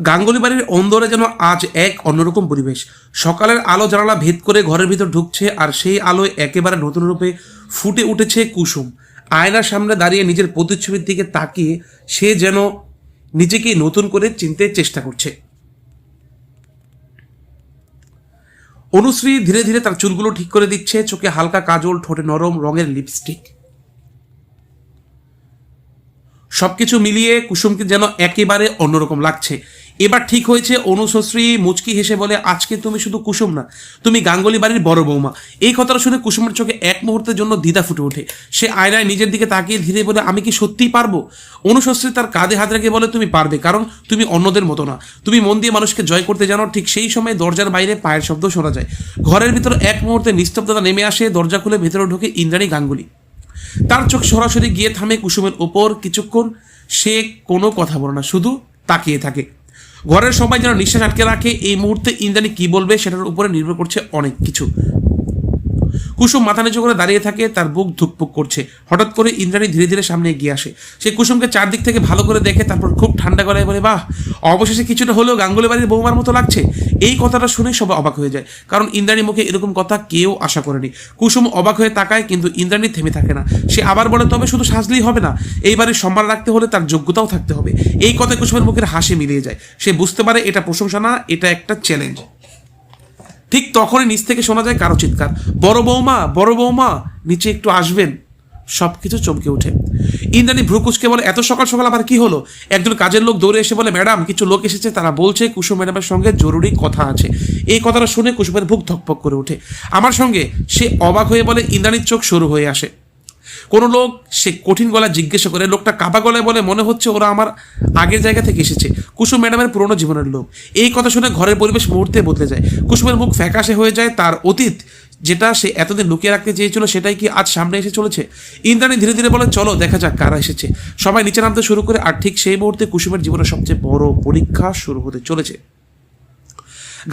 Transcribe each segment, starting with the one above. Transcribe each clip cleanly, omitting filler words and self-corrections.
গাঙ্গুলি বাড়ির অন্দরে যেন আজ এক অন্যরকম পরিবেশ। সকালের আলো জানালা ভেদ করে ঘরের ভিতর ঢুকছে, আর সেই আলোয় একেবারে নতুন রূপে ফুটে উঠেছে কুসুম। আয়নার সামনে দাঁড়িয়ে নিজের প্রতিচ্ছবির দিকে তাকিয়ে সে যেন নিজেকে নতুন করে চিনতে চেষ্টা করছে। অনুশ্রী ধীরে ধীরে তার চুলগুলো ঠিক করে দিচ্ছে, চোখে হালকা কাজল, ঠোঁটে নরম রঙের লিপস্টিক। সবকিছু মিলিয়ে কুসুমকে যেন একেবারে অন্যরকম লাগছে। এবার ঠিক হয়েছে। অনুশ্রী মুচকি হেসে বলে, আজকে তুমি শুধু কুসুম না, তুমি গাঙ্গুলি বাড়ির বড় বৌমা। এই কথাটা শুনে কুসুমের চোখে এক মুহূর্তের জন্য দ্বিধা ফুটে ওঠে। সে আয়নায় নিজের দিকে তাকিয়ে ধীরে বলে, আমি কি সত্যিই পারবো? অনুশ্রী তার কাঁধে হাত রেখে বলে, তুমি পারবে, কারণ তুমি অন্যদের মতো না। তুমি মন দিয়ে মানুষকে জয় করতে জানো। ঠিক সেই সময় দরজার বাইরে পায়ের শব্দ শোনা যায়। ঘরের ভিতর এক মুহূর্তে নিস্তব্ধতা নেমে আসে। দরজা খুলে ভেতরে ঢোকে ইন্দ্রাণী গাঙ্গুলি। তার চোখ সরাসরি গিয়ে থামে কুসুমের ওপর। কিছুক্ষণ সে কোনো কথা বলে না, শুধু তাকিয়ে থাকে। ঘরের সবাই যেন নিঃশ্বাস আটকে রাখে। এই মুহূর্তে ইন্দ্রাণী কি বলবে সেটার উপরে নির্ভর করছে অনেক কিছু। কুসুম মাথা নিচু করে দাঁড়িয়ে থাকে, তার বুক ধুকপুক করছে। হঠাৎ করে ইন্দ্রাণী ধীরে ধীরে সামনে এগিয়ে আসে। সে কুসুমকে চারদিক থেকে ভালো করে দেখে, তারপর খুব ঠান্ডা গলায় বলে, বাহ, অবশেষে কিছুটা হলেও গাঙ্গুলি বাড়ির বৌমার মতো লাগছে। এই কথাটা শুনে সবাই অবাক হয়ে যায়, কারণ ইন্দ্রাণীর মুখে এরকম কথা কেউ আশা করেনি। কুসুম অবাক হয়ে তাকায়, কিন্তু ইন্দ্রাণী থেমে থাকে না। সে আবার বলে, তবে শুধু সাজলেই হবে না, এই বাড়ির সম্মান রাখতে হলে তার যোগ্যতাও থাকতে হবে। এই কথায় কুসুমের মুখের হাসি মিলিয়ে যায়। সে বুঝতে পারে এটা প্রশংসা না, এটা একটা চ্যালেঞ্জ। ঠিক তখনই নিচ থেকে শোনা যায় কারো চিৎকার, বড় বৌমা, বড় বৌমা, নিচে একটু আসবেন। সবকিছু চমকে ওঠে। ইন্দ্রাণী ভ্রুকুচকে বলে, এত সকাল সকাল আবার কি হলো? একজন কাজের লোক দৌড়ে এসে বলে, ম্যাডাম, কিছু লোক এসেছে, তারা বলছে কুসুম ম্যাডামের সঙ্গে জরুরি কথা আছে। এই কথাটা শুনে কুসুমের বুক ধকপক করে ওঠে। আমার সঙ্গে? সে অবাক হয়ে বলে। ইন্দ্রাণীর চোখ সরু হয়ে আসে। কোনো লোক? সে কঠিন গলায় জিজ্ঞাসা করে। লোকটা কাবা গলায় বলে, মনে হচ্ছে ওরা আমার আগের জায়গা থেকে এসেছে, কুসুম ম্যাডামের পুরনো জীবনের লোক। এই কথা শুনে ঘরের পরিবেশ মুহূর্তে বদলে যায়। কুসুমের মুখ ফ্যাকাশে হয়ে যায়। তার অতীত, যেটা সে এতদিন লুকিয়ে রাখতে চেয়েছিল, সেটাই কি আজ সামনে এসে চলেছে? ইন্দ্রাণী ধীরে ধীরে বলে, চলো দেখা যাক কারা এসেছে। সবাই নিচে নামতে শুরু করে, আর ঠিক সেই মুহূর্তে কুসুমের জীবনের সবচেয়ে বড় পরীক্ষা শুরু হতে চলেছে।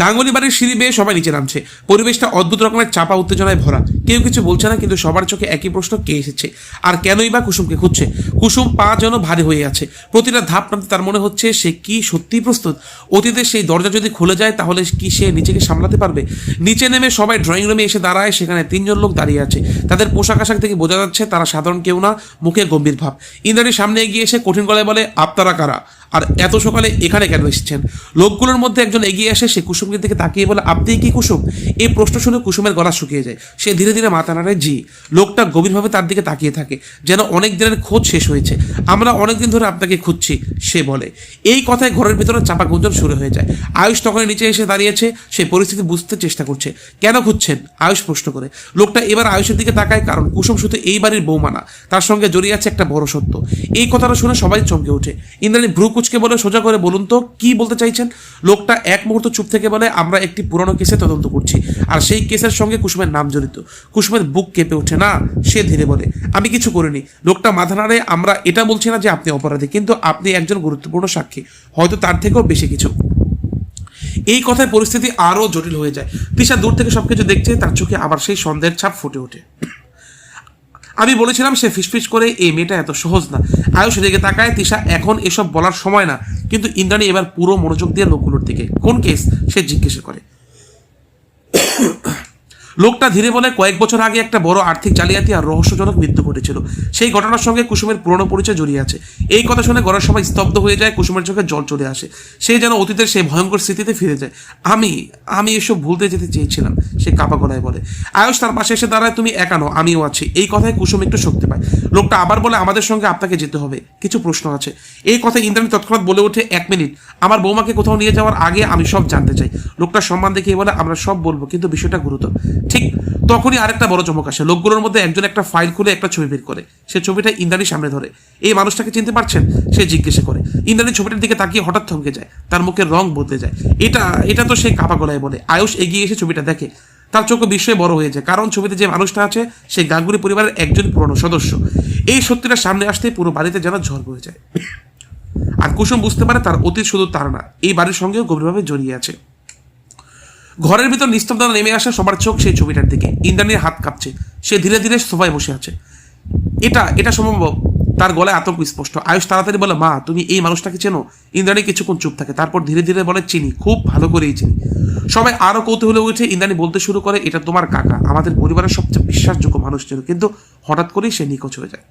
গাঙ্গুলি বাড়ির সিঁড়ি বেয়ে সবাই নিচে নামছে। পরিবেশটা অদ্ভুত রকমের চাপা উত্তেজনায় ভরা। কেউ কিছু বলছে না, কিন্তু সবার চোখে একই প্রশ্ন, কে এসেছে আর কেনই বা কুসুমকে খুঁজছে? কুসুম পা যেন ভারী হয়ে আছে। প্রতিটা ধাপ নামতে তার মনে হচ্ছে, সে কি সত্যিই প্রস্তুত? অতীতের সেই দরজা যদি খুলে যায়, তাহলে কি সে নিজেকে সামলাতে পারবে? নিচে নেমে সবাই ড্রয়িং রুমে এসে দাঁড়ায়। সেখানে তিনজন লোক দাঁড়িয়ে আছে। তাদের পোশাক আশাক থেকে বোঝা যাচ্ছে তারা সাধারণ কেউ না, মুখে গম্ভীর ভাব। ইন্দ্রাণীর সামনে এগিয়ে এসে কঠিন গলায় বলে, আপনারা কারা, আর এত সকালে এখানে কেন এসেছেন? লোকগুলোর মধ্যে একজন এগিয়ে আসে। সে কুসুমের দিকে তাকিয়ে বলে, আপনি কি কুসুম? এই প্রশ্ন শুনে কুসুমের গলা শুকিয়ে যায়। সে ধীরে ধীরে মাথা নাড়ে। জি। লোকটা গভীরভাবে তার দিকে তাকিয়ে থাকে, যেন অনেক দিনের খোঁজ শেষ হয়েছে। আমরা অনেকদিন ধরে আপনাকে খুঁজছি, সে বলে। এই কথায় ঘরের ভিতরে চাপা গুঞ্জন শুরু হয়ে যায়। আয়ুষ তখন নিচে এসে দাঁড়িয়েছে। সে পরিস্থিতি বুঝতে চেষ্টা করছে। কেন খুঁজছেন? আয়ুষ প্রশ্ন করে। লোকটা এবার আয়ুষের দিকে তাকায়, কারণ কুসুম শুধু এই বাড়ির বৌমা না, তার সঙ্গে জড়িয়ে আছে একটা বড় সত্য। এই কথাটা শুনে সবাই চমকে ওঠে। ইন্দ্রাণী ভ্রু কুচকে বলে, সোজা করে বলুন তো, কি বলতে চাইছেন? লোকটা এক মুহূর্ত চুপ থেকে বলে, আমরা একটি পুরনো কেসে তদন্ত করছি, আর সেই কেসের সঙ্গে কুসুমের নাম জড়িত। কুসুমের বুক কেঁপে ওঠে। না, সে ধীরে বলে, আমি কিছু করিনি। লোকটা মাথা নাড়ে। আমরা এটা বলছি না যে আপনি অপরাধী, কিন্তু আপনি একজন গুরুত্বপূর্ণ সাক্ষী, হয়তো তার থেকেও বেশি কিছু। এই কথায় পরিস্থিতি আরো জটিল হয়ে যায়। তৃষা দূর থেকে সবকিছু দেখছে। তার চোখে আবার সেই সন্দেহের ছাপ ফুটে ওঠে। আমি বলেছিলাম সে ফিসফিস করে, এই মেয়েটা এত সহজ না। আয়ুষ রেগে তাকায়। তৃষা, এখন এসব বলার সময় না। কিন্তু ইন্দ্রাণী এবার পুরো মনোযোগ দিয়ে লোকগুলোর দিকে। কোন কেস? সে জিজ্ঞাসা করে। লোকটা ধীরে বলে, কয়েক বছর আগে একটা বড় আর্থিক জালিয়াতি আর রহস্যজনক মৃত্যু ঘটেছিল। সেই ঘটনার সঙ্গে কুসুমের পুরনো পরিচয় জড়িয়ে আছে। এই কথা শুনে ঘরের সবাই স্তব্ধ হয়ে যায়। কুসুমের চোখে জল চলে আসে। সে যেন অতীতের সেই ভয়ঙ্কর স্মৃতিতে ফিরে যায়। আমি এসব ভুলতে যেতে চেয়েছিলাম, সে কাপা গলায় বলে। আয়ুষ তার পাশে এসে দাঁড়ায়। তুমি একা নও, আমিও আছি। এই কথায় কুসুম একটু শক্তি পায়। লোকটা আবার বলে, আমাদের সঙ্গে আপনাকে যেতে হবে, কিছু প্রশ্ন আছে। এই কথায় ইন্দ্রাণী তৎক্ষণাৎ বলে ওঠে, 1 মিনিট, আমার বৌমাকে কোথাও নিয়ে যাওয়ার আগে আমি সব জানতে চাই। লোকটা সম্মান দেখিয়ে বলে, আমরা সব বলবো, কিন্তু বিষয়টা গুরুতর। ঠিক তখনই আরেকটা বড় চমক আসে। লোকগুলোর মধ্যে একজন একটা ফাইল খুলে একটা ছবি বের করে। সে ছবিটা ইন্দ্রাণীর সামনে ধরে। এই মানুষটাকে চিনতে পারছেন? সে জিজ্ঞাসা করে। ইন্দ্রাণী ছবিটার দিকে তাকিয়ে হঠাৎ থমকে যায়। তার মুখের রং বদলে যায়। এটা তো সে কাপা গলায় বলে। আয়ুষ এগিয়ে এসে ছবিটা দেখে। তার চোখ বিস্ময়ে বড় হয়ে যায়, কারণ ছবিতে যে মানুষটা আছে সে গাঙ্গুলি পরিবারের একজন পুরনো সদস্য। এই সত্যিটা সামনে আসতে পুরো বাড়িতে যেন ঝড় বয়ে যায়। আর কুসুম বুঝতে পারে তার অতীত শুধু তার না, এই বাড়ির সঙ্গেও গভীরভাবে জড়িয়ে আছে। ঘরের ভিতর নিস্তব্ধতা নেমে আসে। সবার চোখ সেই ছবিটার দিকে। ইন্দ্রাণীর হাত কাঁপছে। সে ধীরে ধীরে সোফায় বসে আছে। এটা সম্ভব, তার গলায় আতঙ্ক স্পষ্ট। আয়ুষ তাড়াতাড়ি বলে, মা তুমি এই মানুষটাকে চেনো? ইন্দ্রাণী কিছুক্ষণ চুপ থাকে, তারপর ধীরে ধীরে বলে, চিনি, খুব ভালো করেই চিনি। সবাই আরো কৌতূহলে উঠে। ইন্দ্রাণী বলতে শুরু করে, এটা তোমার কাকা, আমাদের পরিবারের সবচেয়ে বিশ্বাসযোগ্য মানুষ ছিল, কিন্তু হঠাৎ করেই সে নিখোঁজ হয়ে যায়।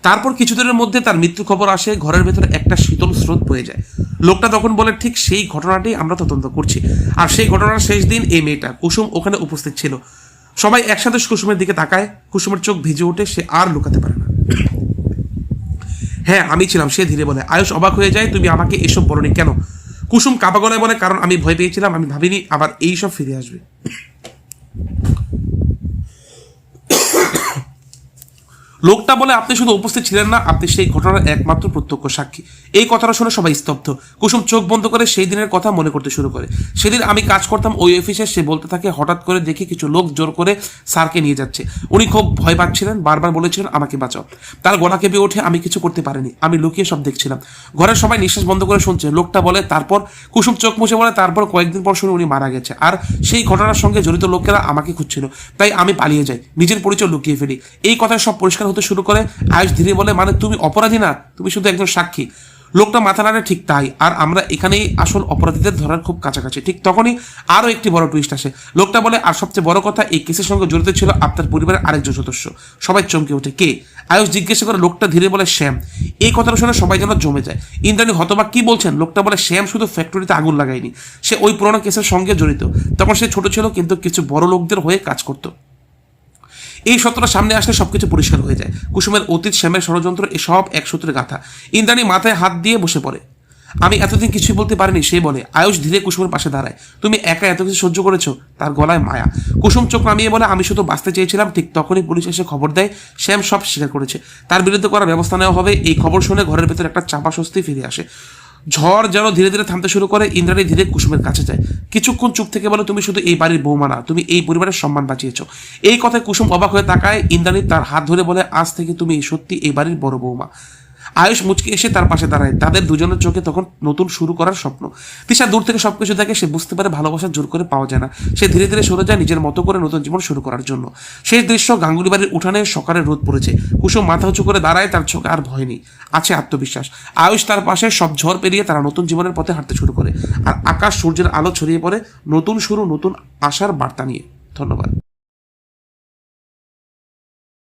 তারপর কিছুদিনের মধ্যে তার মৃত্যু খবর আসে। ঘরের ভেতরে একটা শীতল স্রোত বয়ে যায়। লোকটা তখন বলে, ঠিক সেই ঘটনাটি আমরা তদন্ত করছি। আর সেই ঘটনার শেষ দিন এই মেয়েটা কুসুম ওখানে উপস্থিত ছিল। সবাই একসাথে কুসুমের দিকে তাকায়। কুসুমের চোখ ভিজে ওঠে, সে আর লুকাতে পারে না। হ্যাঁ আমি ছিলাম, সে ধীরে বলে। আয়ুষ অবাক হয়ে যায়, তুমি আমাকে এসব বলনি কেন? কুসুম কাঁপা গলায় বলে, কারণ আমি ভয় পেয়েছিলাম, আমি ভাবিনি আবার এইসব ফিরে আসবে। লোকটা বলে, আপনি শুধু উপস্থিত ছিলেন না, আপনি সেই ঘটনার একমাত্র প্রত্যক্ষ সাক্ষী। এই কথাটা শুনে সবাই স্তব্ধ। কুসুম চোখ বন্ধ করে সেই দিনের কথা মনে করতে শুরু করে। সেদিন আমি কাজ করতাম ওই অফিসে। সে বলতে থাকে, হঠাৎ করে দেখি কিছু লোক জোর করে স্যারকে নিয়ে যাচ্ছে। উনি খুব ভয় পাচ্ছিলেন, বারবার বলেছিলেন আমাকে বাঁচাও। তার গলা কেঁপে ওঠে, আমি কিছু করতে পারিনি, আমি লুকিয়ে সব দেখছিলাম। ঘরের সবাই নিঃশ্বাস বন্ধ করে শুনছে। লোকটা বলে, তারপর? কুসুম চোখ মুছে বলে, তারপর কয়েকদিন পর শুনে উনি মারা গেছে। আর সেই ঘটনার সঙ্গে জড়িত লোকেরা আমাকে খুঁজছিল, তাই আমি পালিয়ে যাই, নিজের পরিচয় লুকিয়ে ফেলি। এই কথায় সব পরিষ্কার হতে শুরু করে। আয়ুষ ধীরে বলে, মানে তুমি অপরাধী না, তুমি শুধু একজন সাক্ষী। লোকটা মাথা নাড়ে, ঠিক তাই, আর আমরা এখানেই আসল অপরাধীদের ধরার খুব কাছাকাছি। ঠিক তখনই আরো একটি বড় টুইস্ট আসে। লোকটা বলে, আর সবচেয়ে বড় কথা, এই কেসের সঙ্গে জড়িত ছিল আপনার পরিবারের আরেকজন সদস্য। সবাই চমকে ওঠে, কে? আয়ুষ জিজ্ঞাসা করে। লোকটা ধীরে বলে, শ্যাম। এই কথাটা শুনে সবাই যেন জমে যায়। ইন্দ্রাণী হতবাক, কি বলছেন? লোকটা বলে, শ্যাম শুধু ফ্যাক্টরিতে আগুন লাগায়নি, সে ওই পুরোনো কেসের সঙ্গে জড়িত। তখন সে ছোট ছিল, কিন্তু কিছু বড় লোকদের হয়ে কাজ করতো। এই সত্যটা সামনে আসলে সবকিছু পরিষ্কার হয়ে যায়। কুসুমের অতীত, শ্যামের ষড়যন্ত্র, এসব এক সূত্রে গাথা। ইন্দ্রাণী মাথায় হাত দিয়ে বসে পড়ে। আমি এতদিন কিছুই বলতে পারিনি, সে বলে। আয়ুষ ধীরে কুসুমের পাশে দাঁড়ায়। তুমি একা এত কিছু সহ্য করেছো? তার গলায় মায়া। কুসুম চোখ নামিয়ে বলে, আমি শুধু বাঁচতে চেয়েছিলাম। ঠিক তখনই পুলিশ এসে খবর দেয় শ্যাম সব স্বীকার করেছে, তার বিরুদ্ধে করার ব্যবস্থা নেওয়া হবে। এই খবর শুনে ঘরের ভেতর একটা চাপা স্বস্তি ফিরে আসে। ঝড় যেন ধীরে ধীরে থামতে শুরু করে। ইন্দ্রাণী ধীরে কুসুমের কাছে যায়। কিছুক্ষণ চুপ থেকে বলে, তুমি শুধু এই বাড়ির বৌমা না, তুমি এই পরিবারের সম্মান বাঁচিয়েছো। এই কথায় কুসুম অবাক হয়ে তাকায়। ইন্দ্রাণী তার হাত ধরে বলে, আজ থেকে তুমি সত্যি এই বাড়ির বড় বৌমা। আয়ুষ মুচকি এসে তার পাশে দাঁড়ায়। তাদের দুজনের চোখে তখন নতুন শুরু করার স্বপ্ন। তিশা দূর থেকে সবকিছু দেখে। সে বুঝতে পারে ভালোবাসা জোর করে পাওয়া যায় না। সে ধীরে ধীরে সরে যায় নিজের মতো করে নতুন জীবন শুরু করার জন্য। শেষ দৃশ্য, গাঙ্গুলি বাড়ির উঠানে সকালে রোদ পড়েছে। কুসুম মাথা উঁচু করে দাঁড়ায়, তার চোখে আর ভয় নেই, আছে আত্মবিশ্বাস। আয়ুষ তার পাশে। সব ঝড় পেরিয়ে তারা নতুন জীবনের পথে হাঁটতে শুরু করে। আর আকাশ সূর্যের আলো ছড়িয়ে পড়ে, নতুন শুরু, নতুন আশার বার্তা নিয়ে। ধন্যবাদ।